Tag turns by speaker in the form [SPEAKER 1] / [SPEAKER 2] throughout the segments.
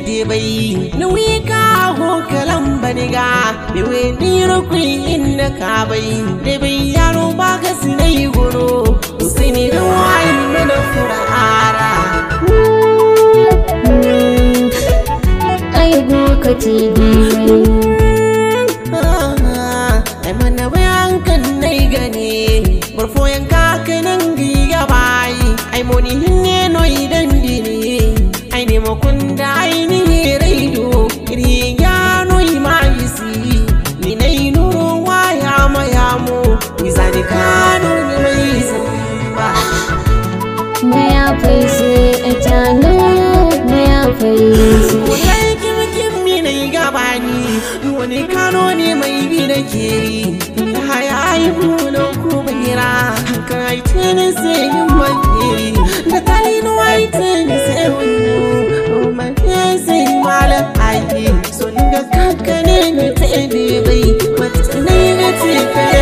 [SPEAKER 1] de bai nuwi ka ho kalam baniga me we ni ro kuin inda ka bai de bai yaro ba ga sinai goro sai ni da wai mana furara
[SPEAKER 2] ai go ka ti di
[SPEAKER 1] ai mana bayan kan nai gane burfo yanka kanan giga bai ai moni hinne no idan dini ai ne makunda ai ni reido iri ya no imaisi ni nei nuro waya mayamo wizani kano ni mai samba
[SPEAKER 2] me ya faise etano me ya faise
[SPEAKER 1] wallahi kimi ne gabani wani kano ne mai bi da keri haya ai buno ku bayira kai tene sai mai da kai no ai tene sai wani mai sai mala ai so ninga kankane ne tebe bai wata ne ne ce kai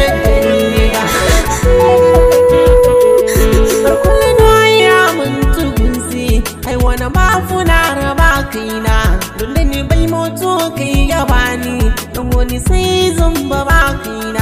[SPEAKER 1] ne ga farko no ya mun tugunsi ai wana ba funa raba kaina don da ni bai moto kai gabani don wani sai zamba ba kaina